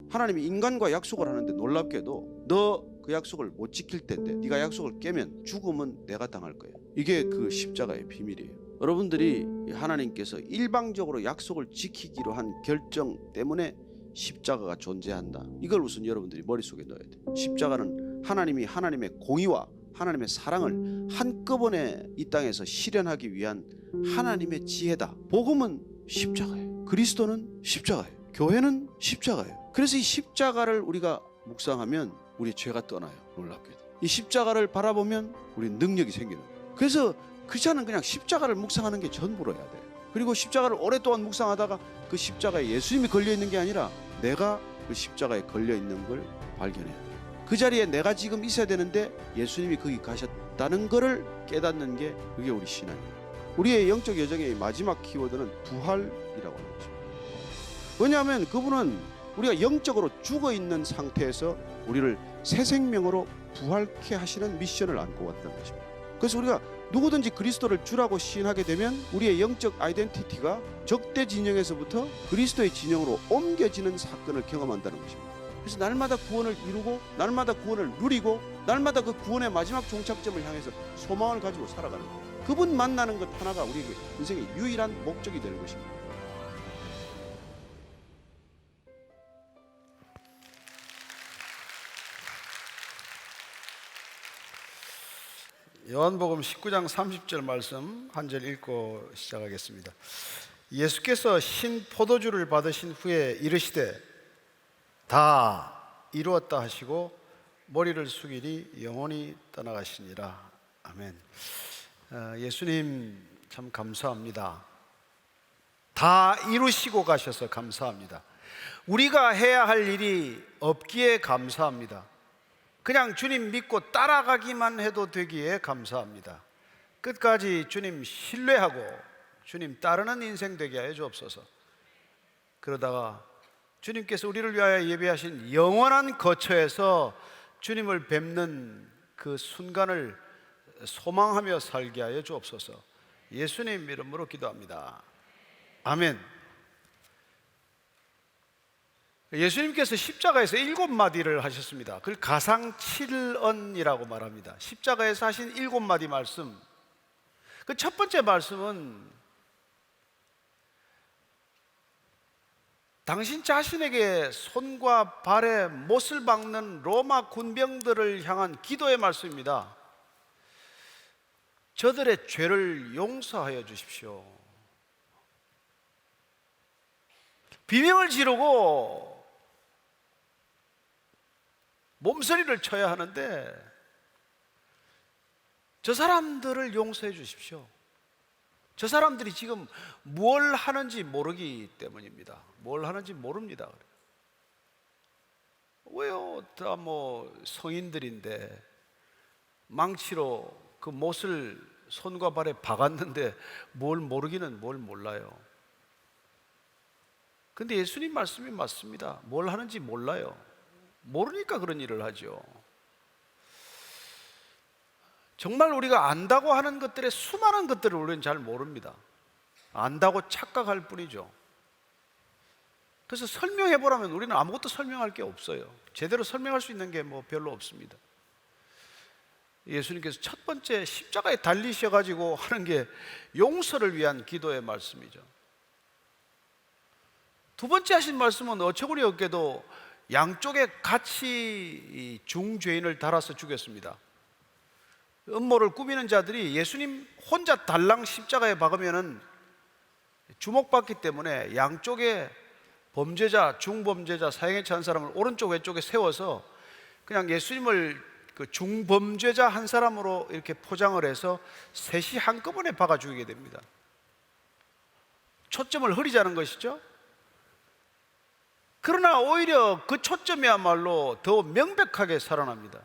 하나님이 인간과 약속을 하는데 놀랍게도 너 그 약속을 못 지킬 텐데 네가 약속을 깨면 죽음은 내가 당할 거야. 이게 그 십자가의 비밀이에요. 여러분들이 하나님께서 일방적으로 약속을 지키기로 한 결정 때문에 십자가가 존재한다. 이걸 우선 여러분들이 머릿속에 넣어야 돼. 십자가는 하나님이 하나님의 공의와 하나님의 사랑을 한꺼번에 이 땅에서 실현하기 위한 하나님의 지혜다. 복음은 십자가예요. 그리스도는 십자가예요. 교회는 십자가예요. 그래서 이 십자가를 우리가 묵상하면 우리 죄가 떠나요. 놀랍게도 이 십자가를 바라보면 우리 능력이 생기는 거예요. 그래서 크리스찬은 그냥 십자가를 묵상하는 게 전부로 해야 돼요. 그리고 십자가를 오랫동안 묵상하다가 그 십자가에 예수님이 걸려있는 게 아니라 내가 그 십자가에 걸려있는 걸 발견해야 돼요. 그 자리에 내가 지금 있어야 되는데 예수님이 거기 가셨다는 것을 깨닫는 게 그게 우리 신앙이에요. 우리의 영적 여정의 마지막 키워드는 부활이라고 하는 거죠. 왜냐하면 그분은 우리가 영적으로 죽어있는 상태에서 우리를 새 생명으로 부활케 하시는 미션을 안고 왔다는 것입니다. 그래서 우리가 누구든지 그리스도를 주라고 시인하게 되면 우리의 영적 아이덴티티가 적대 진영에서부터 그리스도의 진영으로 옮겨지는 사건을 경험한다는 것입니다. 그래서 날마다 구원을 이루고 날마다 구원을 누리고 날마다 그 구원의 마지막 종착점을 향해서 소망을 가지고 살아가는 거예요. 그분 만나는 것 하나가 우리에게 인생의 유일한 목적이 될 것입니다. 요한복음 19장 30절 말씀 한 절 읽고 시작하겠습니다. 예수께서 신 포도주를 받으신 후에 이르시되 다 이루었다 하시고 머리를 숙이니 영원히 떠나가시니라. 아멘. 예수님 참 감사합니다. 다 이루시고 가셔서 감사합니다. 우리가 해야 할 일이 없기에 감사합니다. 그냥 주님 믿고 따라가기만 해도 되기에 감사합니다. 끝까지 주님 신뢰하고 주님 따르는 인생 되게 하여 주옵소서. 그러다가 주님께서 우리를 위하여 예비하신 영원한 거처에서 주님을 뵙는 그 순간을 소망하며 살게 하여 주옵소서. 예수님 이름으로 기도합니다. 아멘. 예수님께서 십자가에서 7마디를 하셨습니다. 그걸 가상 7언이라고 말합니다. 십자가에서 하신 7마디 말씀. 그 첫 번째 말씀은 당신 자신에게 손과 발에 못을 박는 로마 군병들을 향한 기도의 말씀입니다. 저들의 죄를 용서하여 주십시오. 비명을 지르고 몸서리를 쳐야 하는데 저 사람들을 용서해 주십시오. 저 사람들이 지금 뭘 하는지 모르기 때문입니다. 뭘 하는지 모릅니다. 왜요? 다 성인들인데 망치로 그 못을 손과 발에 박았는데 뭘 모르기는 뭘 몰라요. 근데 예수님 말씀이 맞습니다. 뭘 하는지 몰라요. 모르니까 그런 일을 하죠. 정말 우리가 안다고 하는 것들의 수많은 것들을 우리는 잘 모릅니다. 안다고 착각할 뿐이죠. 그래서 설명해 보라면 우리는 아무것도 설명할 게 없어요. 제대로 설명할 수 있는 게 별로 없습니다. 예수님께서 첫 번째 십자가에 달리셔가지고 하는 게 용서를 위한 기도의 말씀이죠. 두 번째 하신 말씀은 어처구니 없게도 양쪽에 같이 중죄인을 달아서 죽였습니다. 음모를 꾸미는 자들이 예수님 혼자 달랑 십자가에 박으면은 주목받기 때문에 양쪽에 범죄자, 중범죄자, 사형에 처한 사람을 오른쪽 왼쪽에 세워서 그냥 예수님을 그 중범죄자 한 사람으로 이렇게 포장을 해서 셋이 한꺼번에 박아 죽이게 됩니다. 초점을 흐리자는 것이죠. 그러나 오히려 그 초점이야말로 더 명백하게 살아납니다.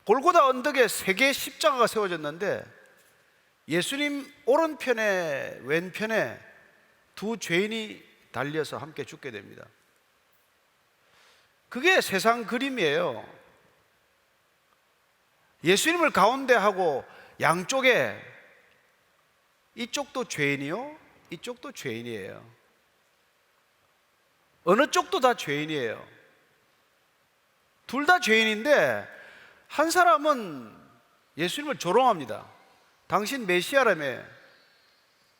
골고다 언덕에 3개의 십자가가 세워졌는데 예수님 오른편에 왼편에 두 죄인이 달려서 함께 죽게 됩니다. 그게 세상 그림이에요. 예수님을 가운데 하고 양쪽에 이쪽도 죄인이요, 이쪽도 죄인이에요. 어느 쪽도 다 죄인이에요. 둘 다 죄인인데 한 사람은 예수님을 조롱합니다. 당신 메시아라며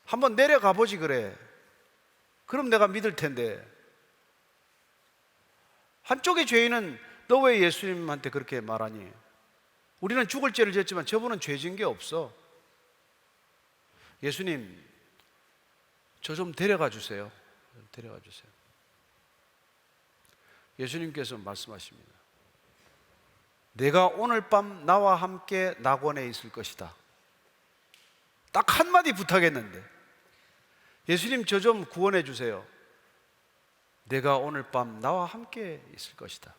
한번 내려가 보지 그래. 그럼 내가 믿을 텐데. 한쪽의 죄인은 너 왜 예수님한테 그렇게 말하니? 우리는 죽을 죄를 지었지만 저분은 죄 지은 게 없어. 예수님, 저 좀 데려가 주세요. 데려가 주세요. 예수님께서 말씀하십니다. 내가 오늘 밤 나와 함께 낙원에 있을 것이다. 딱 한마디 부탁했는데, 예수님 저 좀 구원해 주세요. 내가 오늘 밤 나와 함께 있을 것이다.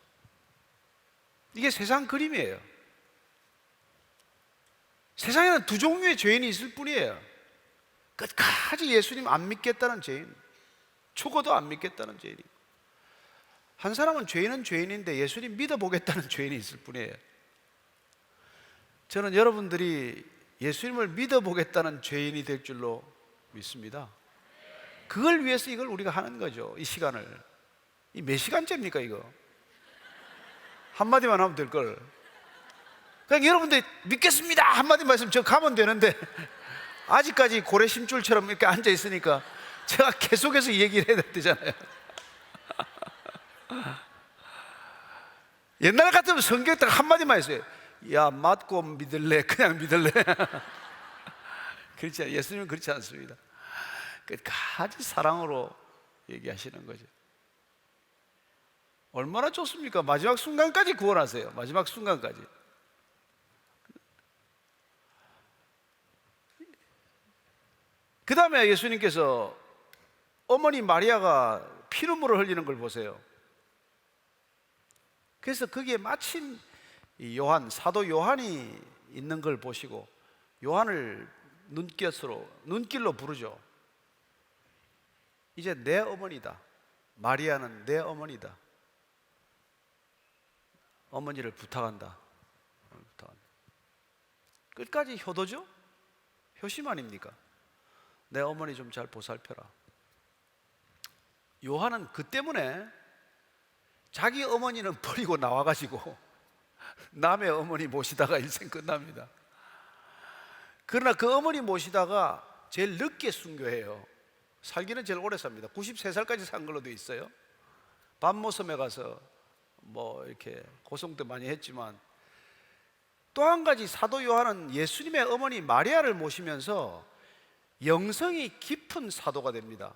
이게 세상 그림이에요. 세상에는 두 종류의 죄인이 있을 뿐이에요. 끝까지 예수님 안 믿겠다는 죄인, 죽어도 안 믿겠다는 죄인. 한 사람은 죄인은 죄인인데 예수님 믿어보겠다는 죄인이 있을 뿐이에요. 저는 여러분들이 예수님을 믿어보겠다는 죄인이 될 줄로 믿습니다. 그걸 위해서 이걸 우리가 하는 거죠. 이 시간을. 이 몇 시간째입니까 이거? 한마디만 하면 될걸. 그냥 여러분들 믿겠습니다 한마디만 했으면 저 가면 되는데 아직까지 고래 심줄처럼 이렇게 앉아 있으니까 제가 계속해서 얘기를 해야 되잖아요. 옛날 같으면 성경 딱 한마디만 했어요. 야, 맞고 믿을래? 그냥 믿을래? 그렇지 않아요. 예수님은 그렇지 않습니다. 끝까지 사랑으로 얘기하시는 거죠. 얼마나 좋습니까? 마지막 순간까지 구원하세요. 마지막 순간까지. 그 다음에 예수님께서 어머니 마리아가 피눈물을 흘리는 걸 보세요. 그래서 거기에 마침 이 요한, 사도 요한이 있는 걸 보시고 요한을 눈길로 부르죠. 이제 내 어머니다. 마리아는 내 어머니다. 어머니를 부탁한다. 끝까지 효도죠? 효심 아닙니까? 내 어머니 좀 잘 보살펴라. 요한은 그 때문에 자기 어머니는 버리고 나와가지고 남의 어머니 모시다가 일생 끝납니다. 그러나 그 어머니 모시다가 제일 늦게 순교해요. 살기는 제일 오래 삽니다. 93살까지 산 걸로 되어 있어요. 밤모섬에 가서 뭐 이렇게 고생도 많이 했지만, 또 한 가지 사도 요한은 예수님의 어머니 마리아를 모시면서 영성이 깊은 사도가 됩니다.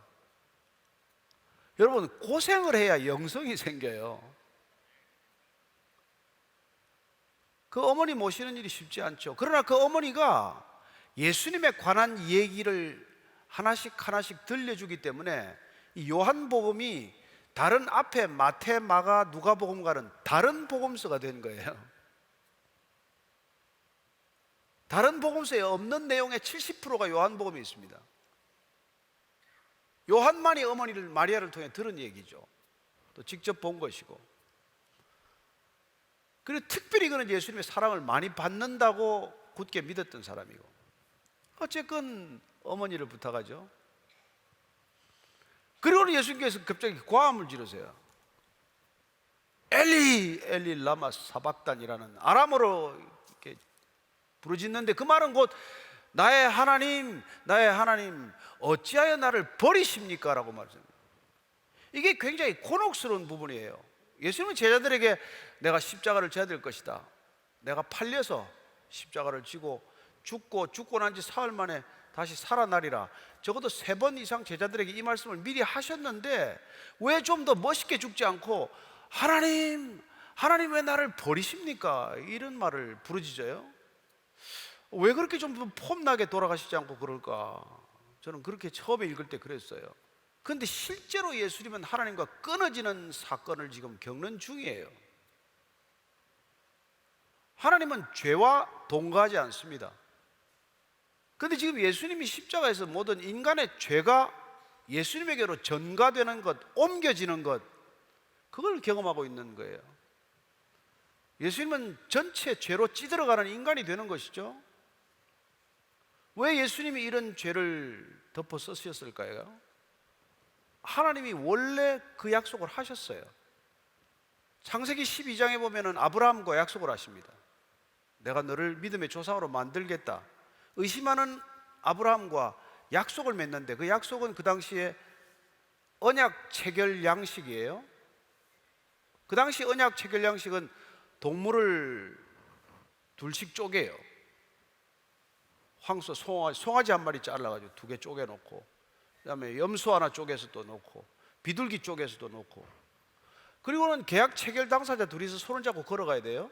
여러분, 고생을 해야 영성이 생겨요. 그 어머니 모시는 일이 쉽지 않죠. 그러나 그 어머니가 예수님에 관한 얘기를 하나씩 하나씩 들려주기 때문에 이 요한복음이 다른 앞에 마태, 마가, 누가복음과는 다른 복음서가 된 거예요. 다른 복음서에 없는 내용의 70%가 요한복음에 있습니다. 요한만이 어머니를 마리아를 통해 들은 얘기죠. 또 직접 본 것이고. 그리고 특별히 그는 예수님의 사랑을 많이 받는다고 굳게 믿었던 사람이고. 어쨌건 어머니를 부탁하죠. 그리고는 예수님께서 갑자기 과음을 지르세요. 엘리 엘리 라마 사박단이라는 아람어로 이렇게 부르짖는데, 그 말은 곧 나의 하나님, 나의 하나님, 어찌하여 나를 버리십니까? 라고 말합니다. 이게 굉장히 곤혹스러운 부분이에요. 예수님은 제자들에게 내가 십자가를 져야 될 것이다, 내가 팔려서 십자가를 지고 죽고 난 지 사흘 만에 다시 살아나리라, 적어도 3번 이상 제자들에게 이 말씀을 미리 하셨는데 왜 좀 더 멋있게 죽지 않고 하나님, 하나님 왜 나를 버리십니까? 이런 말을 부르짖어요. 왜 그렇게 좀 폼나게 돌아가시지 않고 그럴까? 저는 그렇게 처음에 읽을 때 그랬어요. 그런데 실제로 예수님은 하나님과 끊어지는 사건을 지금 겪는 중이에요. 하나님은 죄와 동거하지 않습니다. 그런데 지금 예수님이 십자가에서 모든 인간의 죄가 예수님에게로 전가되는 것, 옮겨지는 것, 그걸 경험하고 있는 거예요. 예수님은 전체 죄로 찌들어가는 인간이 되는 것이죠. 왜 예수님이 이런 죄를 덮어 쓰셨을까요? 하나님이 원래 그 약속을 하셨어요. 창세기 12장에 보면은 아브라함과 약속을 하십니다. 내가 너를 믿음의 조상으로 만들겠다. 의심하는 아브라함과 약속을 맺는데 그 약속은 그 당시에 언약 체결 양식이에요. 그 당시 언약 체결 양식은 동물을 둘씩 쪼개요. 황소, 송아지 한 마리 잘라가지고 2개 쪼개놓고, 그 다음에 염소 하나 쪼개서 또 놓고, 비둘기 쪼개서 또 놓고, 그리고는 계약 체결 당사자 둘이서 손을 잡고 걸어가야 돼요.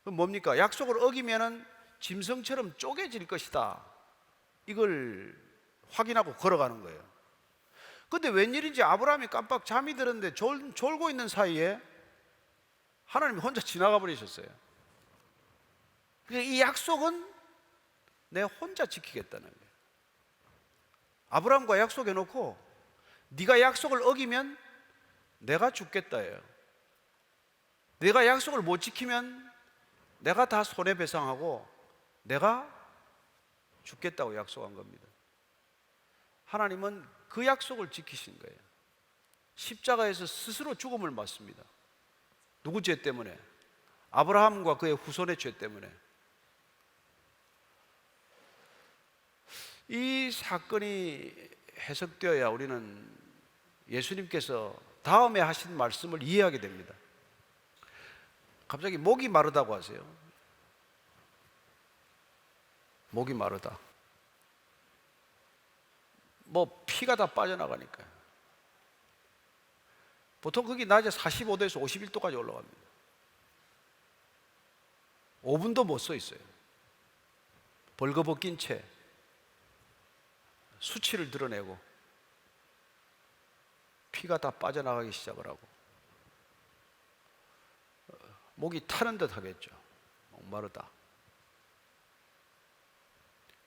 그럼 뭡니까? 약속을 어기면은 짐승처럼 쪼개질 것이다, 이걸 확인하고 걸어가는 거예요. 근데 웬일인지 아브라함이 깜빡 잠이 들었는데 졸고 있는 사이에 하나님이 혼자 지나가 버리셨어요. 그러니까 이 약속은 내가 혼자 지키겠다는 거예요. 아브라함과 약속해 놓고 네가 약속을 어기면 내가 죽겠다예요. 내가 약속을 못 지키면 내가 다 손해배상하고 내가 죽겠다고 약속한 겁니다. 하나님은 그 약속을 지키신 거예요. 십자가에서 스스로 죽음을 맞습니다. 누구 죄 때문에? 아브라함과 그의 후손의 죄 때문에. 이 사건이 해석되어야 우리는 예수님께서 다음에 하신 말씀을 이해하게 됩니다. 갑자기 목이 마르다고 하세요. 목이 마르다. 뭐 피가 다 빠져나가니까요. 보통 거기 낮에 45도에서 51도까지 올라갑니다. 5분도 못 서 있어요. 벌거벗긴 채 수치를 드러내고 피가 다 빠져나가기 시작을 하고 목이 타는 듯 하겠죠. 목마르다.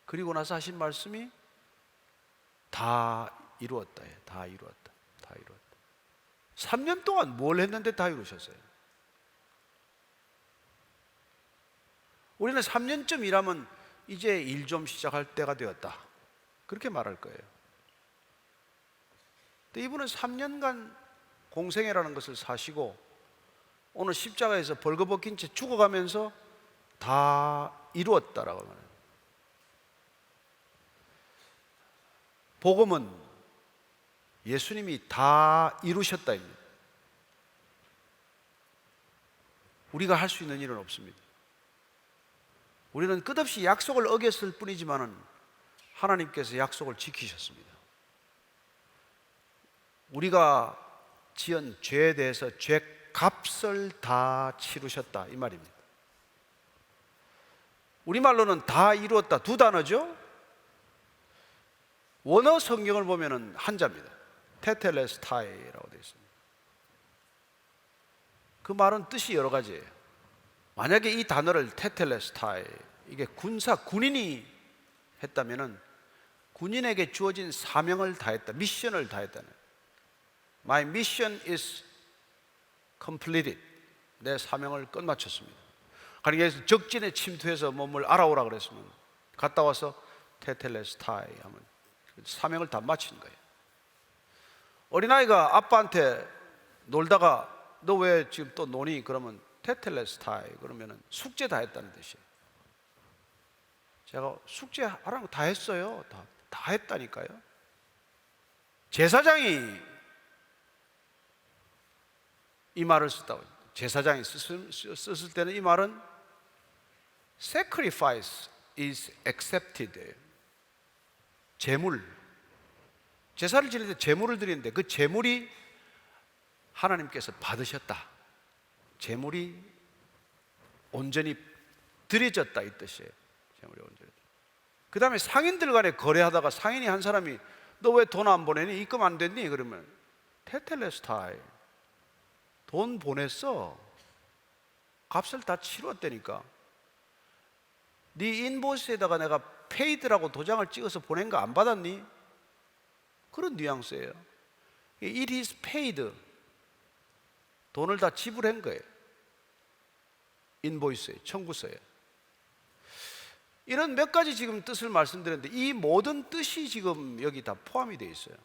그리고 나서 하신 말씀이 다 이루었다. 다 이루었다. 다 이루었다. 3년 동안 뭘 했는데 다 이루셨어요? 우리는 3년쯤 일하면 이제 일 좀 시작할 때가 되었다, 그렇게 말할 거예요. 근데 이분은 3년간 공생애라는 것을 사시고 오늘 십자가에서 벌거벗긴 채 죽어가면서 다 이루었다라고 말해요. 복음은 예수님이 다 이루셨다입니다. 우리가 할 수 있는 일은 없습니다. 우리는 끝없이 약속을 어겼을 뿐이지만은 하나님께서 약속을 지키셨습니다. 우리가 지은 죄에 대해서 죄값을 다 치르셨다, 이 말입니다. 우리말로는 다 이루었다, 두 단어죠. 원어 성경을 보면은 한자입니다. 테텔레스타이라고 되어 있습니다. 그 말은 뜻이 여러 가지예요. 만약에 이 단어를 테텔레스타이, 이게 군인이 했다면은 군인에게 주어진 사명을 다했다, 미션을 다했다는. My mission is completed. 내 사명을 끝마쳤습니다. 그러니까 적진에 침투해서 몸을 알아오라 그랬으면 갔다 와서 테텔레스타이 하면 사명을 다 마친 거예요. 어린아이가 아빠한테 놀다가 너 왜 지금 또 노니? 그러면 테텔레스타이, 그러면 숙제 다 했다는 뜻이에요. 제가 숙제 하라는 거 다 했어요. 다 했다니까요. 제사장이 이 말을 썼다고. 제사장이 썼을 때는 이 말은 sacrifice is accepted. 제물, 제사를 지낼 때 제물을 드리는데 그 제물이 하나님께서 받으셨다, 제물이 온전히 드려졌다, 이 뜻이에요. 제물이 온전히. 그 다음에 상인들 간에 거래하다가 상인이 한 사람이 너 왜 돈 안 보내니? 입금 안 됐니? 그러면 테텔레스타이, 돈 보냈어, 값을 다 치렀다니까. 네 인보이스에다가 내가 페이드라고 도장을 찍어서 보낸 거 안 받았니? 그런 뉘앙스예요. It is paid. 돈을 다 지불한 거예요. 인보이스에, 청구서에. 이런 몇 가지 지금 뜻을 말씀드렸는데 이 모든 뜻이 지금 여기 다 포함이 되어 있어요.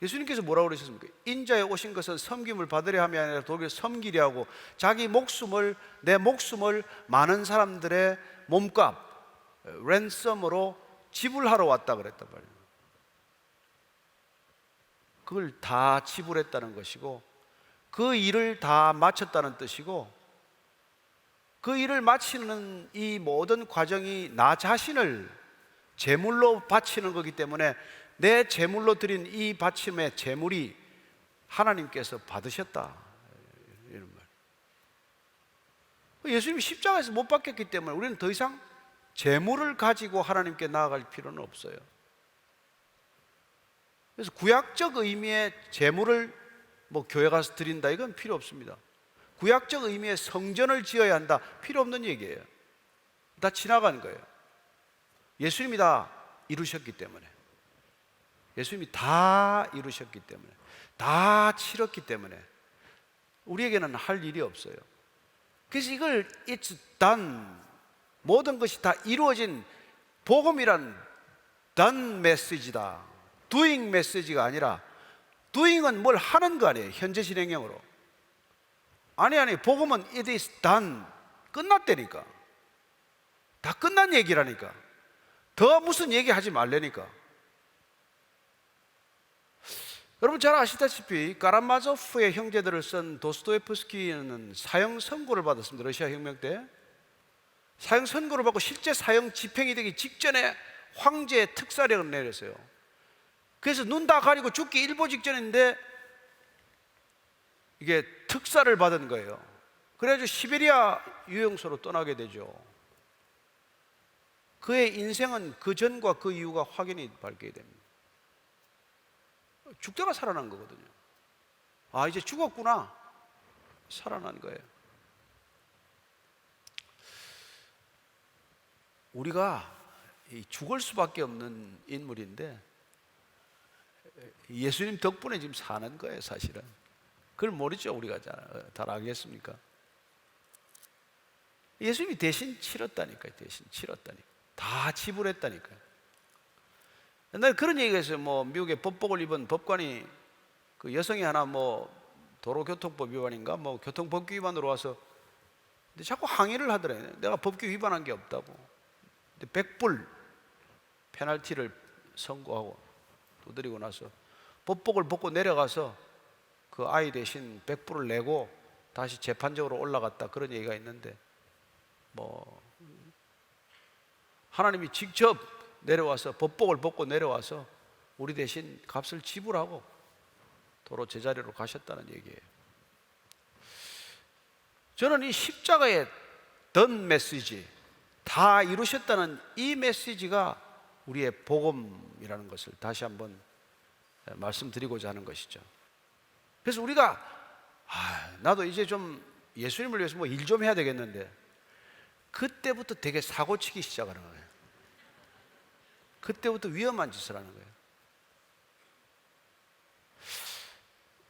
예수님께서 뭐라고 그러셨습니까? 인자에 오신 것은 섬김을 받으려 함이 아니라 도리어 섬기려 하고 자기 목숨을, 내 목숨을 많은 사람들의 몸값, 랜섬으로 지불하러 왔다 그랬단 말이에요. 그걸 다 지불했다는 것이고 그 일을 다 마쳤다는 뜻이고, 그 일을 마치는 이 모든 과정이 나 자신을 제물로 바치는 거기 때문에 내 제물로 드린 이 바침의 제물이 하나님께서 받으셨다, 이런 말. 예수님이 십자가에서 못 박혔기 때문에 우리는 더 이상 제물을 가지고 하나님께 나아갈 필요는 없어요. 그래서 구약적 의미의 제물을 뭐 교회 가서 드린다, 이건 필요 없습니다. 구약적 의미의 성전을 지어야 한다, 필요 없는 얘기예요. 다 지나간 거예요. 예수님이 다 이루셨기 때문에, 예수님이 다 이루셨기 때문에, 다 치렀기 때문에 우리에게는 할 일이 없어요. 그래서 이걸 It's done, 모든 것이 다 이루어진 복음이란 done 메시지다, doing 메시지가 아니라, doing은 뭘 하는 거 아니에요, 현재 진행형으로. 아니, 복음은 it is done, 끝났다니까. 다 끝난 얘기라니까. 더 무슨 얘기 하지 말라니까. 여러분 잘 아시다시피 까라마조프의 형제들을 쓴 도스토옙스키는 사형 선고를 받았습니다. 러시아 혁명 때 사형 선고를 받고 실제 사형 집행이 되기 직전에 황제의 특사령을 내렸어요. 그래서 눈 다 가리고 죽기 일보 직전인데 이게 특사를 받은 거예요. 그래가지고 시베리아 유영소로 떠나게 되죠. 그의 인생은 그 전과 그 이후가 확연히 밝게 됩니다. 죽다가 살아난 거거든요. 아, 이제 죽었구나, 살아난 거예요. 우리가 죽을 수밖에 없는 인물인데 예수님 덕분에 지금 사는 거예요, 사실은. 그걸 모르죠, 우리가 잘 알겠습니까? 예수님이 대신 치렀다니까요. 대신 치렀다니까. 다 지불했다니까요. 옛날에 그런 얘기가 있어요. 뭐 미국에 법복을 입은 법관이 그 여성이 하나 뭐 도로교통법 위반인가 뭐 교통법규 위반으로 와서 근데 자꾸 항의를 하더래요. 내가 법규 위반한 게 없다고. 근데 100불 페널티를 선고하고 두드리고 나서 법복을 벗고 내려가서 그 아이 대신 100불을 내고 다시 재판적으로 올라갔다, 그런 얘기가 있는데, 뭐 하나님이 직접 내려와서 법복을 벗고 내려와서 우리 대신 값을 지불하고 도로 제자리로 가셨다는 얘기예요. 저는 이 십자가의 던 메시지, 다 이루셨다는 이 메시지가 우리의 복음이라는 것을 다시 한번 말씀드리고자 하는 것이죠. 그래서 우리가 나도 이제 좀 예수님을 위해서 뭐 일 좀 해야 되겠는데, 그때부터 되게 사고치기 시작하는 거예요. 그때부터 위험한 짓을 하는 거예요.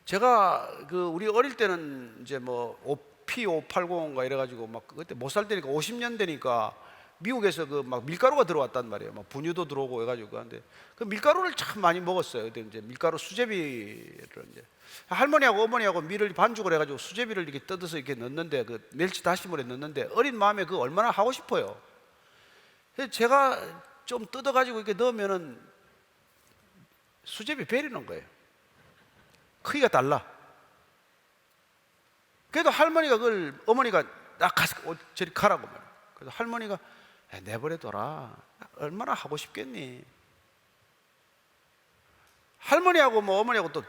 제가 우리 어릴 때는 이제 뭐 P580인가 이래가지고 막 그때 못 살 때니까 50년 되니까 미국에서 그 막 밀가루가 들어왔단 말이에요. 막 분유도 들어오고 해가지고. 근데 그 밀가루를 참 많이 먹었어요. 근데 이제 밀가루 수제비를 이제 할머니하고 어머니하고 밀을 반죽을 해가지고 수제비를 이렇게 뜯어서 이렇게 넣는데, 그 멸치 다시물에 넣는데 어린 마음에 그 얼마나 하고 싶어요. 그래서 제가 좀 뜯어가지고 이렇게 넣으면은 수제비 베리는 거예요. 크기가 달라. 그래도 할머니가 그걸, 어머니가 딱 가서 저리 가라고 말이에요. 그래서 할머니가 내버려둬라, 얼마나 하고 싶겠니. 할머니하고 뭐 어머니하고 또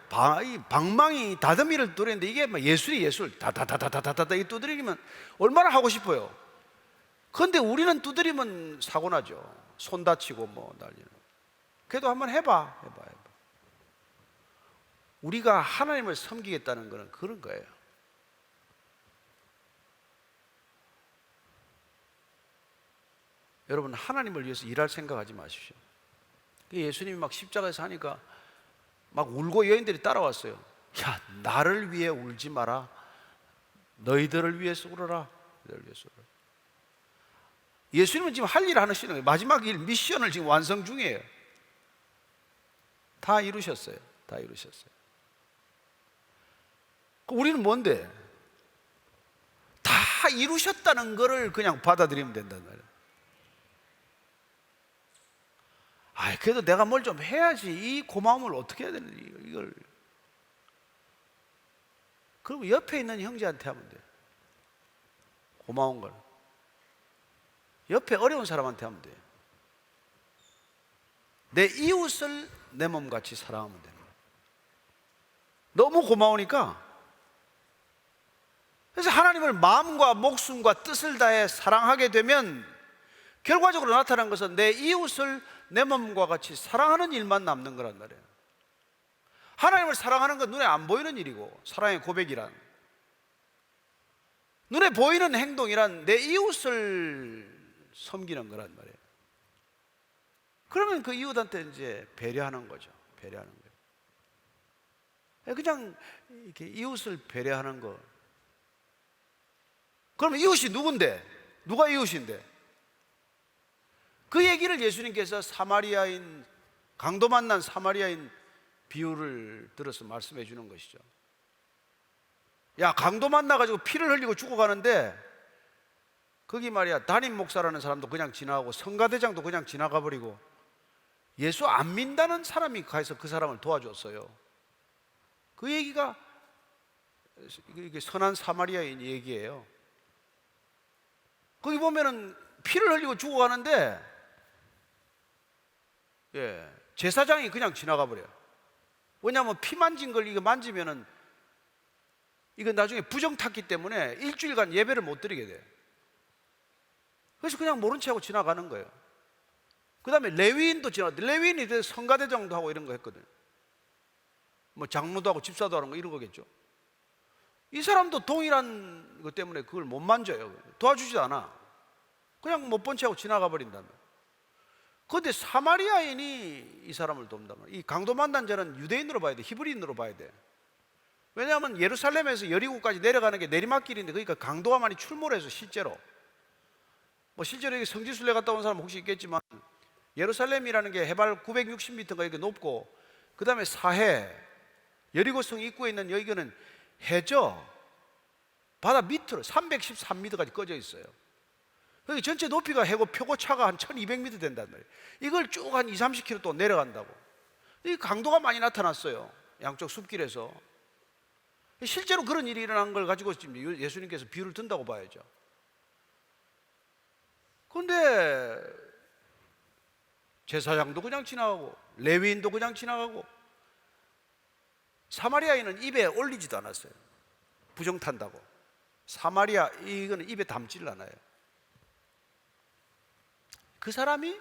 방망이 다듬이를 두드리는데 이게 막 예술이 예술, 다다다다다다다 이 두드리면 얼마나 하고 싶어요. 그런데 우리는 두드리면 사고 나죠. 손 다치고 뭐 난리는. 그래도 한번 해봐. 우리가 하나님을 섬기겠다는 것은 그런 거예요. 여러분, 하나님을 위해서 일할 생각하지 마십시오. 예수님이 막 십자가에서 하니까 막 울고 여인들이 따라왔어요. 야, 나를 위해 울지 마라, 너희들을 위해서 울어라. 너희들을 위해서 울어라. 예수님은 지금 할 일을 하시는 거예요. 마지막 일, 미션을 지금 완성 중이에요. 다 이루셨어요. 다 이루셨어요. 우리는 뭔데? 다 이루셨다는 것을 그냥 받아들이면 된단 말이에요. 그래도 내가 뭘 좀 해야지. 이 고마움을 어떻게 해야 되는지 이걸. 그리고 옆에 있는 형제한테 하면 돼요. 고마운 걸. 옆에 어려운 사람한테 하면 돼요. 내 이웃을 내 몸같이 사랑하면 돼요. 너무 고마우니까. 그래서 하나님을 마음과 목숨과 뜻을 다해 사랑하게 되면 결과적으로 나타난 것은 내 이웃을 내 몸과 같이 사랑하는 일만 남는 거란 말이에요. 하나님을 사랑하는 건 눈에 안 보이는 일이고, 사랑의 고백이란, 눈에 보이는 행동이란 내 이웃을 섬기는 거란 말이에요. 그러면 그 이웃한테 이제 배려하는 거죠. 배려하는 거예요. 그냥 이렇게 이웃을 배려하는 거. 그러면 이웃이 누군데? 누가 이웃인데? 그 얘기를 예수님께서 사마리아인, 강도 만난 사마리아인 비유를 들어서 말씀해 주는 것이죠. 야, 강도 만나가지고 피를 흘리고 죽어가는데 거기 말이야, 담임 목사라는 사람도 그냥 지나가고 성가대장도 그냥 지나가 버리고 예수 안 믿다는 사람이 가서 그 사람을 도와줬어요. 그 얘기가 이게 선한 사마리아인 얘기예요. 거기 보면은 피를 흘리고 죽어가는데 제사장이 그냥 지나가 버려요. 왜냐하면 피 만진 걸 이거 만지면은 이거 나중에 부정 탔기 때문에 일주일간 예배를 못 드리게 돼요. 그래서 그냥 모른 채 하고 지나가는 거예요. 그 다음에 레위인도 지나갔는데, 레위인이 성가대장도 하고 이런 거 했거든요. 뭐 장로도 하고 집사도 하는 거 이런 거겠죠. 이 사람도 동일한 것 때문에 그걸 못 만져요. 도와주지도 않아. 그냥 못 본 채 하고 지나가 버린다는 거예요. 그런데 사마리아인이 이 사람을 돕는단 말이에요. 이 강도 만난 자는 유대인으로 봐야 돼. 히브리인으로 봐야 돼. 왜냐하면 예루살렘에서 여리고까지 내려가는 게 내리막길인데, 그러니까 강도가 많이 출몰해서 실제로 실제로 여기 성지순례 갔다 온 사람 혹시 있겠지만, 예루살렘이라는 게 해발 960m가 이렇게 높고, 그 다음에 사해 여리고성 입구에 있는 여기는 해저 바다 밑으로 313m까지 꺼져 있어요. 여기 전체 높이가 해고 표고차가 한 1200m 된단 말이에요. 이걸 쭉 한 20-30km 또 내려간다고. 이 강도가 많이 나타났어요. 양쪽 숲길에서. 실제로 그런 일이 일어난 걸 가지고 지금 예수님께서 비유를 든다고 봐야죠. 그런데 제사장도 그냥 지나가고 레위인도 그냥 지나가고 사마리아인은 입에 올리지도 않았어요. 부정 탄다고. 사마리아 이거는 입에 담지를 않아요. 그 사람이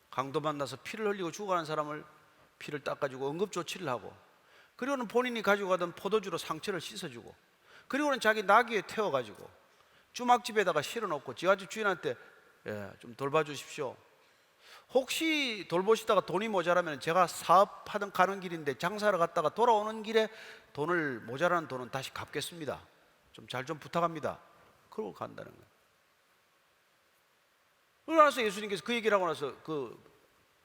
강도 만나서 피를 흘리고 죽어가는 사람을 피를 닦아주고 응급조치를 하고, 그리고는 본인이 가지고 가던 포도주로 상처를 씻어주고, 그리고는 자기 나귀에 태워가지고 주막집에다가 실어놓고 지가 집 주인한테 좀 돌봐주십시오. 혹시 돌보시다가 돈이 모자라면 제가 사업하던 가는 길인데 장사를 갔다가 돌아오는 길에 돈을 모자라는 돈은 다시 갚겠습니다. 좀 잘 좀 부탁합니다. 그러고 간다는 거예요. 그러고 나서 예수님께서 그 얘기를 하고 나서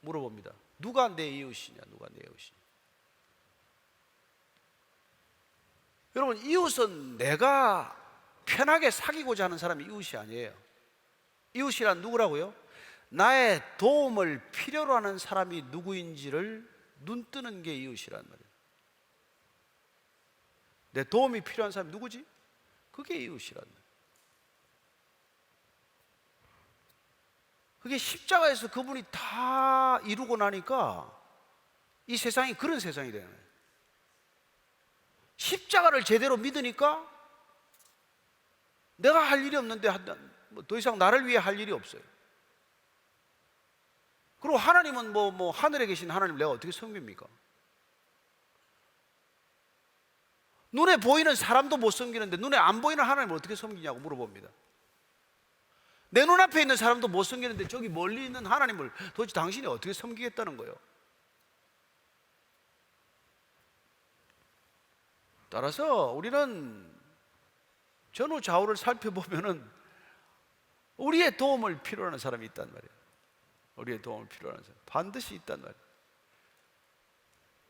물어봅니다. 누가 내 이웃이냐? 누가 내 이웃이냐? 여러분, 이웃은 내가 편하게 사귀고자 하는 사람이 이웃이 아니에요. 이웃이란 누구라고요? 나의 도움을 필요로 하는 사람이 누구인지를 눈뜨는 게 이웃이란 말이에요. 내 도움이 필요한 사람이 누구지? 그게 이웃이란 말이에요. 그게 십자가에서 그분이 다 이루고 나니까 이 세상이 그런 세상이 되는 거예요. 십자가를 제대로 믿으니까 내가 할 일이 없는데 더 이상 나를 위해 할 일이 없어요. 그리고 하나님은 하늘에 계신 하나님 내가 어떻게 섬깁니까? 눈에 보이는 사람도 못 섬기는데 눈에 안 보이는 하나님을 어떻게 섬기냐고 물어봅니다. 내 눈앞에 있는 사람도 못 섬기는데 저기 멀리 있는 하나님을 도대체 당신이 어떻게 섬기겠다는 거예요? 따라서 우리는 전후 좌우를 살펴보면은 우리의 도움을 필요로 하는 사람이 있단 말이에요. 우리의 도움을 필요로 하는 사람 반드시 있단 말이에요.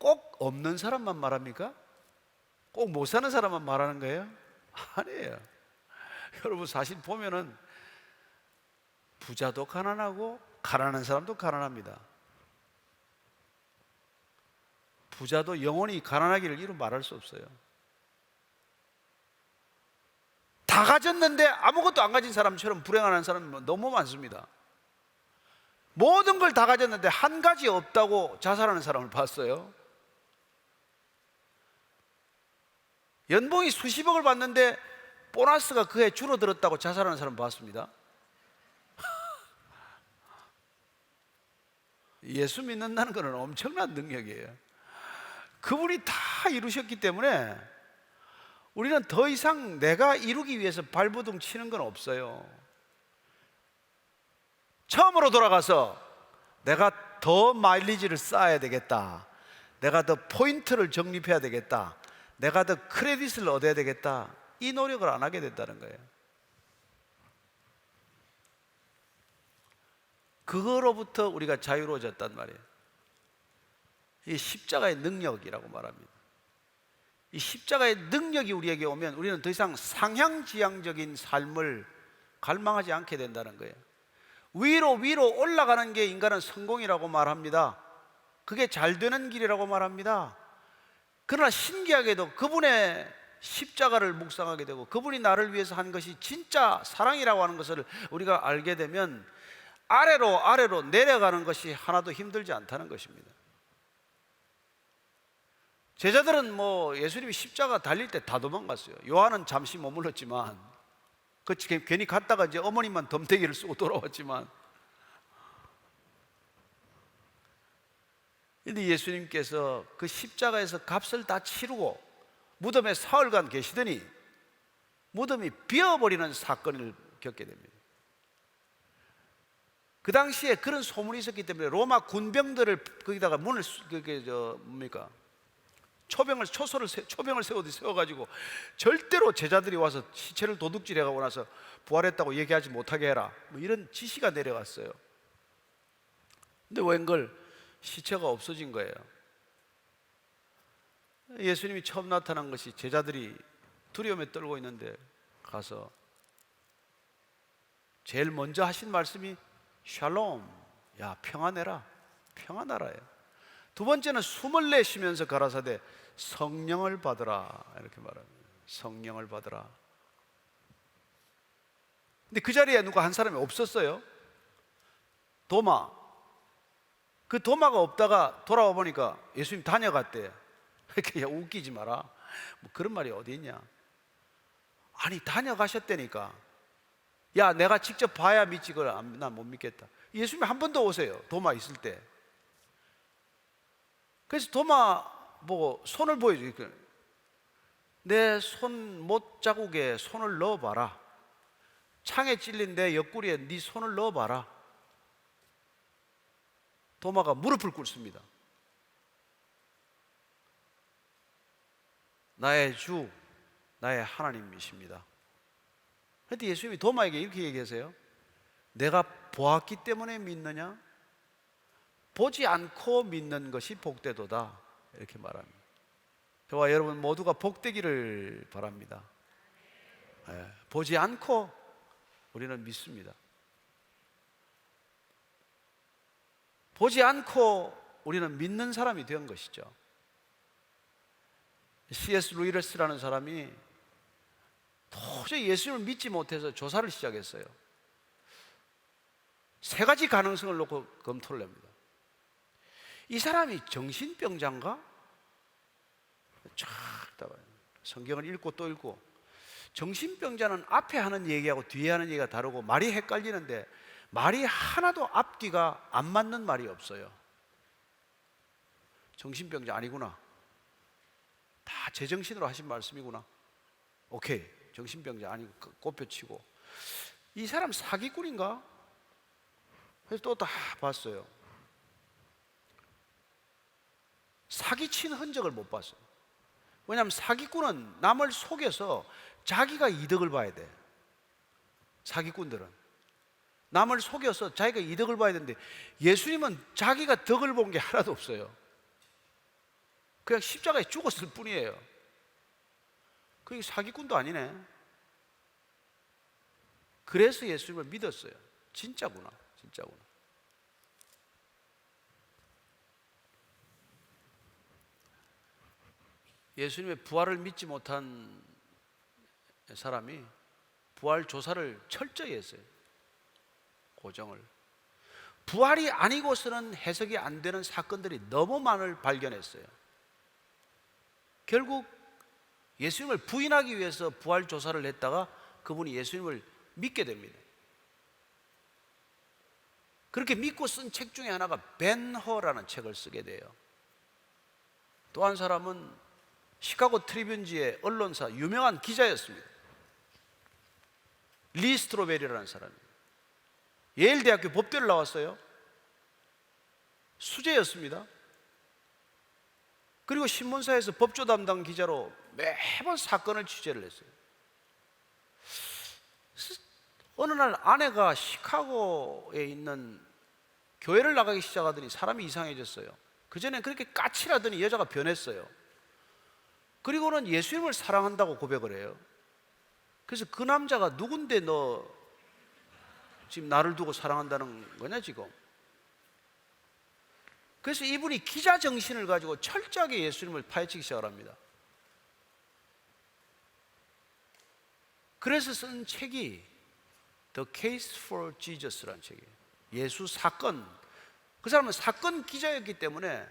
꼭 없는 사람만 말합니까? 꼭 못 사는 사람만 말하는 거예요? 아니에요. 여러분 사실 보면은 부자도 가난하고 가난한 사람도 가난합니다. 부자도 영원히 가난하기를 이루 말할 수 없어요. 다 가졌는데 아무것도 안 가진 사람처럼 불행한 사람이 너무 많습니다. 모든 걸 다 가졌는데 한 가지 없다고 자살하는 사람을 봤어요. 연봉이 수십억을 받는데 보너스가 그해 줄어들었다고 자살하는 사람 봤습니다. 예수 믿는다는 것은 엄청난 능력이에요. 그분이 다 이루셨기 때문에 우리는 더 이상 내가 이루기 위해서 발버둥 치는 건 없어요. 처음으로 돌아가서 내가 더 마일리지를 쌓아야 되겠다, 내가 더 포인트를 적립해야 되겠다, 내가 더 크레딧을 얻어야 되겠다, 이 노력을 안 하게 된다는 거예요. 그거로부터 우리가 자유로워졌단 말이에요. 이 십자가의 능력이라고 말합니다. 이 십자가의 능력이 우리에게 오면 우리는 더 이상 상향지향적인 삶을 갈망하지 않게 된다는 거예요. 위로 올라가는 게 인간은 성공이라고 말합니다. 그게 잘 되는 길이라고 말합니다. 그러나 신기하게도 그분의 십자가를 묵상하게 되고 그분이 나를 위해서 한 것이 진짜 사랑이라고 하는 것을 우리가 알게 되면 아래로 내려가는 것이 하나도 힘들지 않다는 것입니다. 제자들은 예수님이 십자가 달릴 때 다 도망갔어요. 요한은 잠시 머물렀지만, 괜히 갔다가 이제 어머님만 덤태기를 쓰고 돌아왔지만, 근데 예수님께서 그 십자가에서 값을 다 치르고 무덤에 사흘간 계시더니 무덤이 비어버리는 사건을 겪게 됩니다. 그 당시에 그런 소문이 있었기 때문에 로마 군병들을 거기다가 초병을 세워가지고 절대로 제자들이 와서 시체를 도둑질해가고 나서 부활했다고 얘기하지 못하게 해라, 이런 지시가 내려갔어요. 근데 웬걸 시체가 없어진 거예요. 예수님이 처음 나타난 것이 제자들이 두려움에 떨고 있는데 가서 제일 먼저 하신 말씀이 샬롬, 야 평안해라, 평안하라예요. 두 번째는 숨을 내쉬면서 가라사대 성령을 받으라, 이렇게 말합니다. 성령을 받으라. 근데 그 자리에 누가 한 사람이 없었어요. 도마. 그 도마가 없다가 돌아와 보니까 예수님 다녀갔대. 야, 웃기지 마라, 그런 말이 어디 있냐. 아니 다녀가셨다니까. 야 내가 직접 봐야 믿지, 그걸 난 못 믿겠다. 예수님 한 번 더 오세요, 도마 있을 때. 그래서 도마 보고 손을 보여주니까 내 손 못 자국에 손을 넣어봐라, 창에 찔린 내 옆구리에 네 손을 넣어봐라. 도마가 무릎을 꿇습니다. 나의 주, 나의 하나님이십니다. 그런데 예수님이 도마에게 이렇게 얘기하세요. 내가 보았기 때문에 믿느냐? 보지 않고 믿는 것이 복되도다, 이렇게 말합니다. 저와 여러분 모두가 복되기를 바랍니다. 보지 않고 우리는 믿습니다. 보지 않고 우리는 믿는 사람이 된 것이죠. C.S. 루이스라는 사람이 도저히 예수님을 믿지 못해서 조사를 시작했어요. 세 가지 가능성을 놓고 검토를 합니다. 이 사람이 정신병자인가? 쫙 성경을 읽고 또 읽고, 정신병자는 앞에 하는 얘기하고 뒤에 하는 얘기가 다르고 말이 헷갈리는데 말이 하나도 앞뒤가 안 맞는 말이 없어요. 정신병자 아니구나, 다 제정신으로 하신 말씀이구나, 오케이, 정신병자 아니고 꼽혀치고, 이 사람 사기꾼인가? 그래서 또 다 봤어요. 사기친 흔적을 못 봤어요. 왜냐하면 사기꾼은 남을 속여서 자기가 이득을 봐야 돼. 사기꾼들은 남을 속여서 자기가 이득을 봐야 되는데 예수님은 자기가 덕을 본 게 하나도 없어요. 그냥 십자가에 죽었을 뿐이에요. 그게 사기꾼도 아니네. 그래서 예수님을 믿었어요. 진짜구나, 진짜구나. 예수님의 부활을 믿지 못한 사람이 부활 조사를 철저히 했어요. 고정을. 부활이 아니고서는 해석이 안 되는 사건들이 너무 많을 발견했어요. 결국 예수님을 부인하기 위해서 부활 조사를 했다가 그분이 예수님을 믿게 됩니다. 그렇게 믿고 쓴 책 중에 하나가 벤허라는 책을 쓰게 돼요. 또 한 사람은 시카고 트리뷴지의 언론사 유명한 기자였습니다. 리 스트로베리라는 사람이에요. 예일대학교 법대를 나왔어요. 수재였습니다. 그리고 신문사에서 법조 담당 기자로 매번 사건을 취재를 했어요. 어느 날 아내가 시카고에 있는 교회를 나가기 시작하더니 사람이 이상해졌어요. 그전엔 그렇게 까칠하더니 여자가 변했어요. 그리고는 예수님을 사랑한다고 고백을 해요. 그래서 그 남자가 누군데 너 지금 나를 두고 사랑한다는 거냐 지금. 그래서 이분이 기자 정신을 가지고 철저하게 예수님을 파헤치기 시작을 합니다. 그래서 쓴 책이 The Case for Jesus라는 책이에요. 예수 사건. 그 사람은 사건 기자였기 때문에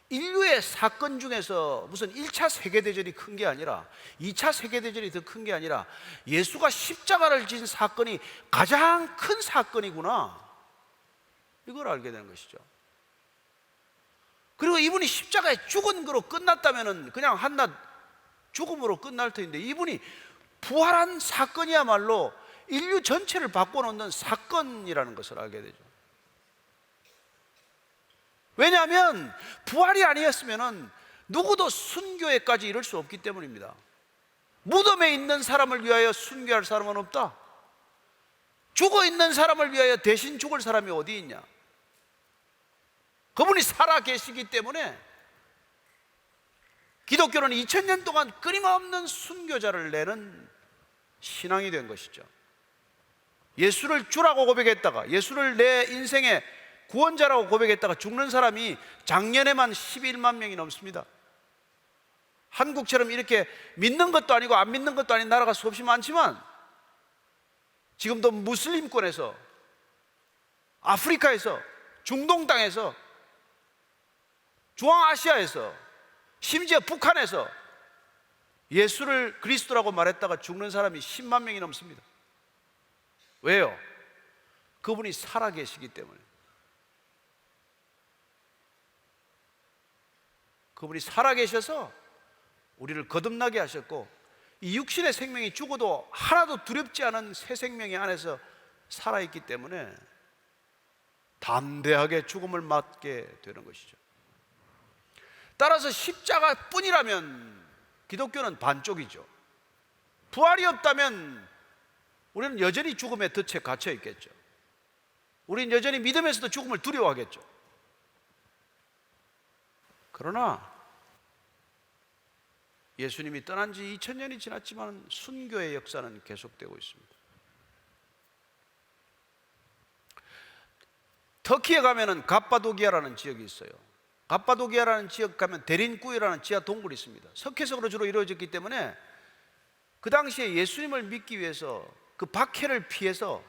인류의 사건 중에서 무슨 1차 세계대전이 큰 게 아니라 2차 세계대전이 더 큰 게 아니라 예수가 십자가를 진 사건이 가장 큰 사건이구나, 이걸 알게 되는 것이죠. 그리고 이분이 십자가에 죽은 거로 끝났다면 그냥 한낱 죽음으로 끝날 텐데 이분이 부활한 사건이야말로 인류 전체를 바꿔놓는 사건이라는 것을 알게 되죠. 왜냐하면 부활이 아니었으면 누구도 순교에까지 이를 수 없기 때문입니다. 무덤에 있는 사람을 위하여 순교할 사람은 없다. 죽어 있는 사람을 위하여 대신 죽을 사람이 어디 있냐? 그분이 살아 계시기 때문에 기독교는 2000년 동안 끊임없는 순교자를 내는 신앙이 된 것이죠. 예수를 주라고 고백했다가, 예수를 내 인생의 구원자라고 고백했다가 죽는 사람이 작년에만 11만 명이 넘습니다. 한국처럼 이렇게 믿는 것도 아니고 안 믿는 것도 아닌 나라가 수없이 많지만 지금도 무슬림권에서, 아프리카에서, 중동 땅에서, 중앙아시아에서, 심지어 북한에서 예수를 그리스도라고 말했다가 죽는 사람이 10만 명이 넘습니다. 왜요? 그분이 살아계시기 때문에. 그분이 살아계셔서 우리를 거듭나게 하셨고, 이 육신의 생명이 죽어도 하나도 두렵지 않은 새 생명이 안에서 살아있기 때문에 담대하게 죽음을 맞게 되는 것이죠. 따라서 십자가뿐이라면 기독교는 반쪽이죠. 부활이 없다면 우리는 여전히 죽음의 덫에 갇혀 있겠죠. 우리는 여전히 믿음에서도 죽음을 두려워하겠죠. 그러나 예수님이 떠난 지 2000년이 지났지만 순교의 역사는 계속되고 있습니다. 터키에 가면은 갑바도기아라는 지역이 있어요. 갑바도기아라는 지역 가면 데린꾸이라는 지하 동굴이 있습니다. 석회석으로 주로 이루어졌기 때문에 그 당시에 예수님을 믿기 위해서 그 박해를 피해서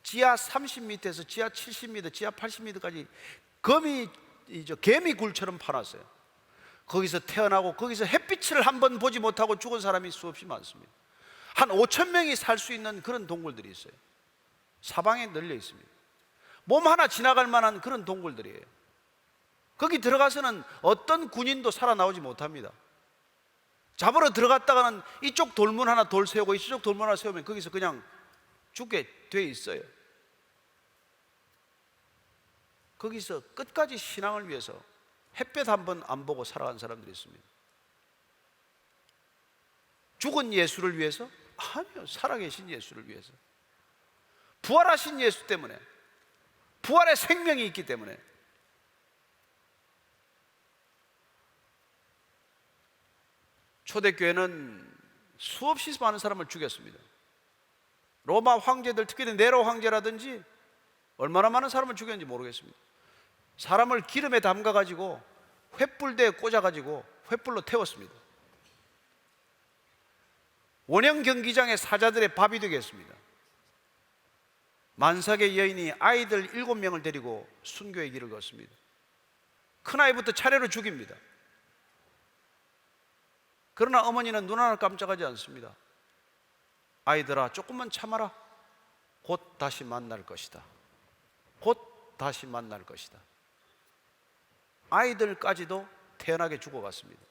지하 30m에서 지하 70m, 지하 80m까지 개미굴처럼 파놨어요. 거기서 태어나고 거기서 햇빛을 한번 보지 못하고 죽은 사람이 수없이 많습니다. 한 5천 명이 살 수 있는 그런 동굴들이 있어요. 사방에 널려 있습니다. 몸 하나 지나갈 만한 그런 동굴들이에요. 거기 들어가서는 어떤 군인도 살아나오지 못합니다. 잡으러 들어갔다가는 이쪽 돌문 하나 돌 세우고 이쪽 돌문 하나 세우면 거기서 그냥 죽게 돼 있어요. 거기서 끝까지 신앙을 위해서 햇볕 한 번 안 보고 살아간 사람들이 있습니다. 죽은 예수를 위해서? 아니요, 살아계신 예수를 위해서. 부활하신 예수 때문에, 부활의 생명이 있기 때문에. 초대교회는 수없이 많은 사람을 죽였습니다. 로마 황제들, 특히 네로 황제라든지 얼마나 많은 사람을 죽였는지 모르겠습니다. 사람을 기름에 담가가지고 횃불대에 꽂아가지고 횃불로 태웠습니다. 원형 경기장의 사자들의 밥이 되겠습니다. 만삭의 여인이 아이들 7명을 데리고 순교의 길을 걷습니다. 큰아이부터 차례로 죽입니다. 그러나 어머니는 눈 하나 깜짝하지 않습니다. 아이들아, 조금만 참아라. 곧 다시 만날 것이다. 곧 다시 만날 것이다. 아이들까지도 태연하게 죽어갔습니다.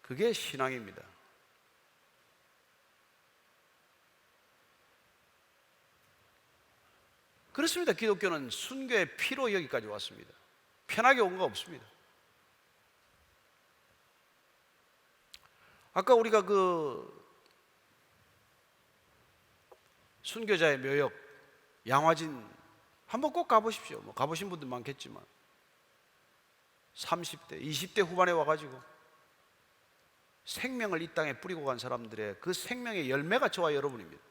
그게 신앙입니다. 그렇습니다. 기독교는 순교의 피로 여기까지 왔습니다. 편하게 온 거 없습니다. 아까 우리가 그 순교자의 묘역 양화진 한번 꼭 가보십시오. 뭐 가보신 분들 많겠지만 30대, 20대 후반에 와가지고 생명을 이 땅에 뿌리고 간 사람들의 그 생명의 열매가 저와 여러분입니다.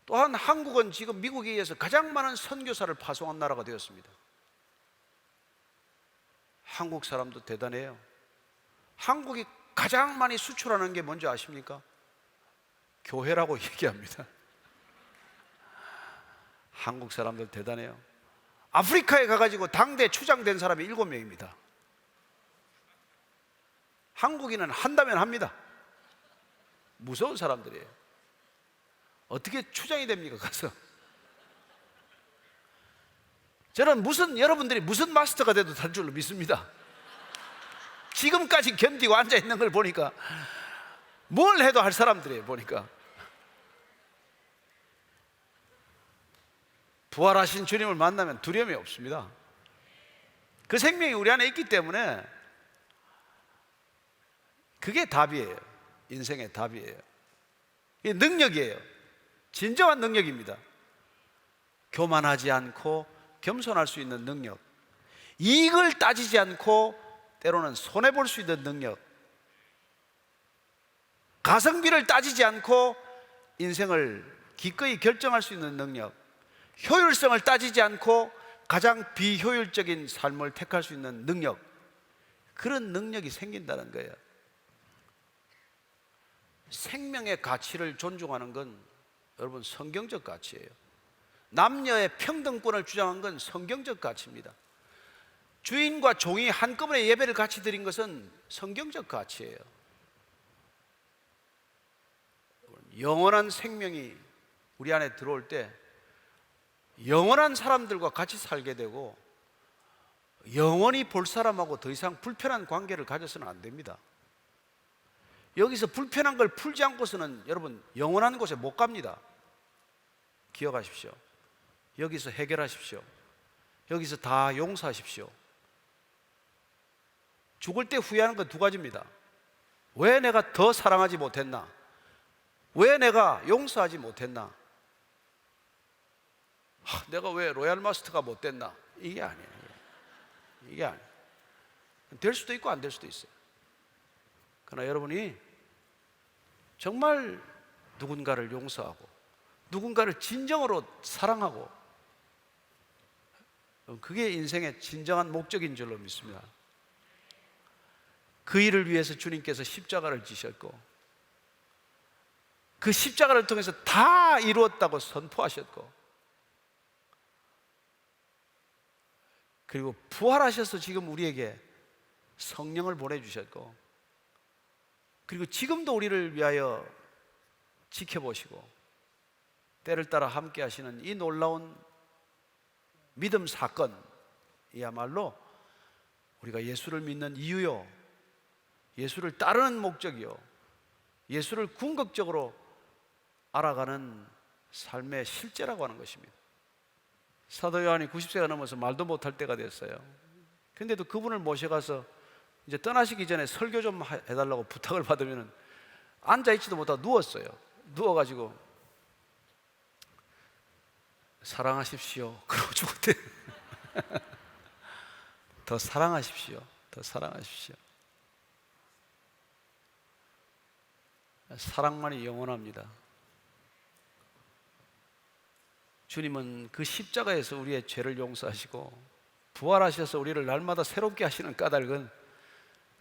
또한 한국은 지금 미국에 의해서 가장 많은 선교사를 파송한 나라가 되었습니다. 한국 사람도 대단해요. 한국이 가장 많이 수출하는 게 뭔지 아십니까? 교회라고 얘기합니다. 한국 사람들 대단해요. 아프리카에 가가지고 당대 추장된 사람이 7명입니다. 한국인은 한다면 합니다. 무서운 사람들이에요. 어떻게 추장이 됩니까? 가서 저는 여러분들이 무슨 마스터가 돼도 될 줄로 믿습니다. 지금까지 견디고 앉아있는 걸 보니까 뭘 해도 할 사람들이에요. 보니까 부활하신 주님을 만나면 두려움이 없습니다. 그 생명이 우리 안에 있기 때문에 그게 답이에요. 인생의 답이에요. 이게 능력이에요. 진정한 능력입니다. 교만하지 않고 겸손할 수 있는 능력, 이익을 따지지 않고 때로는 손해볼 수 있는 능력, 가성비를 따지지 않고 인생을 기꺼이 결정할 수 있는 능력, 효율성을 따지지 않고 가장 비효율적인 삶을 택할 수 있는 능력, 그런 능력이 생긴다는 거예요. 생명의 가치를 존중하는 건 여러분 성경적 가치예요. 남녀의 평등권을 주장한 건 성경적 가치입니다. 주인과 종이 한꺼번에 예배를 같이 드린 것은 성경적 가치예요. 영원한 생명이 우리 안에 들어올 때 영원한 사람들과 같이 살게 되고 영원히 볼 사람하고 더 이상 불편한 관계를 가져서는 안 됩니다. 여기서 불편한 걸 풀지 않고서는 여러분 영원한 곳에 못 갑니다. 기억하십시오. 여기서 해결하십시오. 여기서 다 용서하십시오. 죽을 때 후회하는 건 2가지입니다. 왜 내가 더 사랑하지 못했나? 왜 내가 용서하지 못했나? 내가 왜 로얄 마스터가 못 됐나? 이게 아니에요. 이게 아니에요. 될 수도 있고 안 될 수도 있어요. 그러나 여러분이 정말 누군가를 용서하고 누군가를 진정으로 사랑하고, 그게 인생의 진정한 목적인 줄로 믿습니다. 그 일을 위해서 주님께서 십자가를 지셨고 그 십자가를 통해서 다 이루었다고 선포하셨고, 그리고 부활하셔서 지금 우리에게 성령을 보내주셨고, 그리고 지금도 우리를 위하여 지켜보시고 때를 따라 함께 하시는 이 놀라운 믿음 사건이야말로 우리가 예수를 믿는 이유요, 예수를 따르는 목적이요, 예수를 궁극적으로 알아가는 삶의 실제라고 하는 것입니다. 사도 요한이 90세가 넘어서 말도 못할 때가 됐어요. 근데도 그분을 모셔가서 이제 떠나시기 전에 설교 좀 해달라고 부탁을 받으면 앉아있지도 못하고 누웠어요. 누워가지고 사랑하십시오 그러고 죽었대요. 더 사랑하십시오, 더 사랑하십시오. 사랑만이 영원합니다. 주님은 그 십자가에서 우리의 죄를 용서하시고 부활하셔서 우리를 날마다 새롭게 하시는 까닭은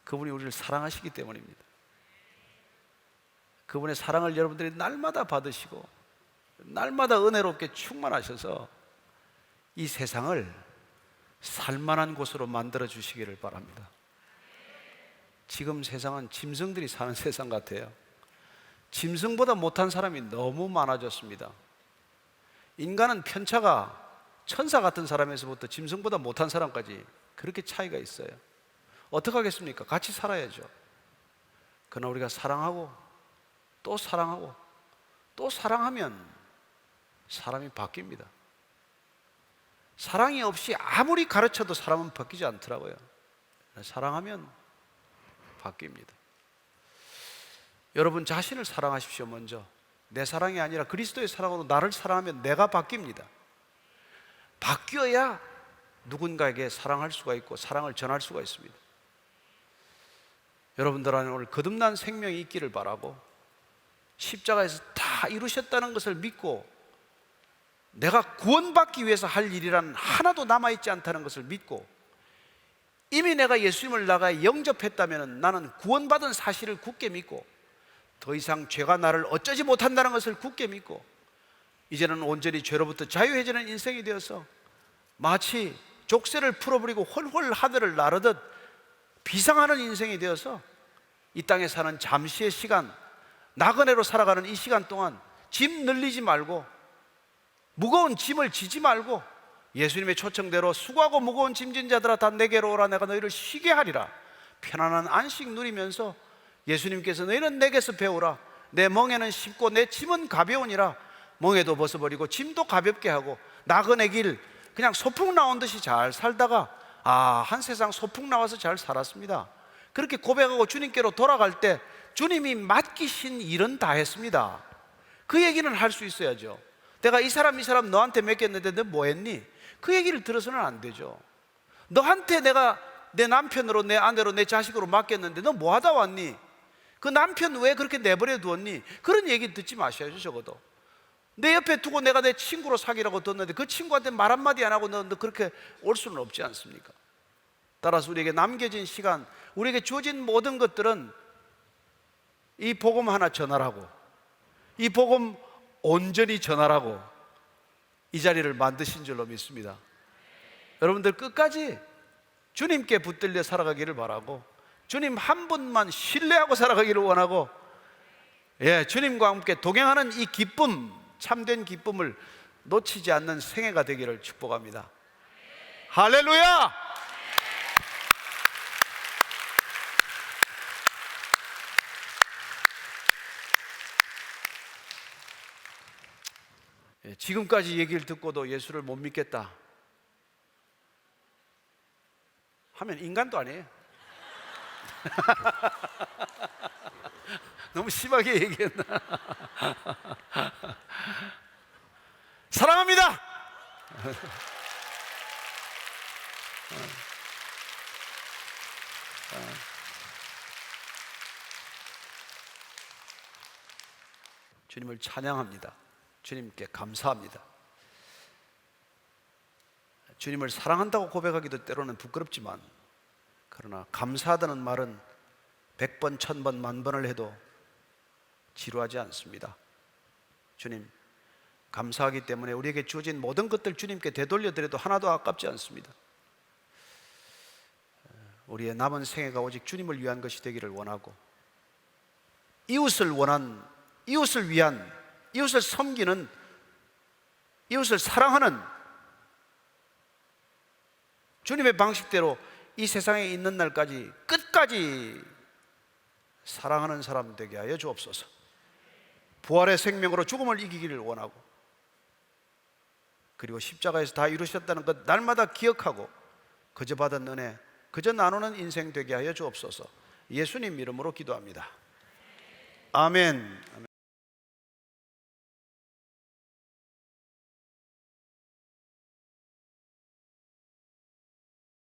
그분이 우리를 사랑하시기 때문입니다. 그분의 사랑을 여러분들이 날마다 받으시고 날마다 은혜롭게 충만하셔서 이 세상을 살만한 곳으로 만들어 주시기를 바랍니다. 지금 세상은 짐승들이 사는 세상 같아요. 짐승보다 못한 사람이 너무 많아졌습니다. 인간은 편차가 천사 같은 사람에서부터 짐승보다 못한 사람까지 그렇게 차이가 있어요. 어떻게 하겠습니까? 같이 살아야죠. 그러나 우리가 사랑하고 또 사랑하고 또 사랑하면 사람이 바뀝니다. 사랑이 없이 아무리 가르쳐도 사람은 바뀌지 않더라고요. 사랑하면 바뀝니다. 여러분 자신을 사랑하십시오. 먼저 내 사랑이 아니라 그리스도의 사랑으로 나를 사랑하면 내가 바뀝니다. 바뀌어야 누군가에게 사랑할 수가 있고 사랑을 전할 수가 있습니다. 여러분들 안에 오늘 거듭난 생명이 있기를 바라고 십자가에서 다 이루셨다는 것을 믿고 내가 구원받기 위해서 할 일이란 하나도 남아있지 않다는 것을 믿고 이미 내가 예수님을 나가 영접했다면 나는 구원받은 사실을 굳게 믿고 더 이상 죄가 나를 어쩌지 못한다는 것을 굳게 믿고 이제는 온전히 죄로부터 자유해지는 인생이 되어서 마치 족쇄를 풀어버리고 홀홀 하늘을 나르듯 비상하는 인생이 되어서 이 땅에 사는 잠시의 시간, 나그네로 살아가는 이 시간 동안 짐 늘리지 말고 무거운 짐을 지지 말고 예수님의 초청대로 수고하고 무거운 짐진 자들아 다 내게로 오라 내가 너희를 쉬게 하리라. 편안한 안식 누리면서 예수님께서 너희는 내게서 배우라 내 멍에는 쉽고 내 짐은 가벼우니라. 멍에도 벗어버리고 짐도 가볍게 하고 나그네 길 그냥 소풍 나온 듯이 잘 살다가 한 세상 소풍 나와서 잘 살았습니다. 그렇게 고백하고 주님께로 돌아갈 때 주님이 맡기신 일은 다 했습니다. 그 얘기는 할 수 있어야죠. 내가 이 사람 너한테 맡겼는데 너 뭐 했니? 그 얘기를 들어서는 안 되죠. 너한테 내가 내 남편으로 내 아내로 내 자식으로 맡겼는데 너 뭐 하다 왔니? 그 남편 왜 그렇게 내버려 두었니? 그런 얘기 듣지 마셔야죠. 적어도 내 옆에 두고 내가 내 친구로 사귀라고 뒀는데 그 친구한테 말 한마디 안 하고 너 그렇게 올 수는 없지 않습니까? 따라서 우리에게 남겨진 시간, 우리에게 주어진 모든 것들은 이 복음 하나 전하라고, 이 복음 온전히 전하라고 이 자리를 만드신 줄로 믿습니다. 여러분들 끝까지 주님께 붙들려 살아가기를 바라고 주님 한 분만 신뢰하고 살아가기를 원하고 주님과 함께 동행하는 이 기쁨, 참된 기쁨을 놓치지 않는 생애가 되기를 축복합니다. 할렐루야! 지금까지 얘기를 듣고도 예수를 못 믿겠다 하면 인간도 아니에요. 너무 심하게 얘기했나? 사랑합니다. 주님을 찬양합니다. 주님께 감사합니다. 주님을 사랑한다고 고백하기도 때로는 부끄럽지만 그러나 감사하다는 말은 100번, 1000번, 10,000번을 해도 지루하지 않습니다. 주님 감사하기 때문에 우리에게 주어진 모든 것들 주님께 되돌려드려도 하나도 아깝지 않습니다. 우리의 남은 생애가 오직 주님을 위한 것이 되기를 원하고 이웃을 위한, 이웃을 섬기는, 이웃을 사랑하는 주님의 방식대로 이 세상에 있는 날까지 끝까지 사랑하는 사람 되게 하여 주옵소서. 부활의 생명으로 죽음을 이기기를 원하고 그리고 십자가에서 다 이루셨다는 것 날마다 기억하고 그저 받은 은혜, 그저 나누는 인생 되게 하여 주옵소서. 예수님 이름으로 기도합니다. 아멘.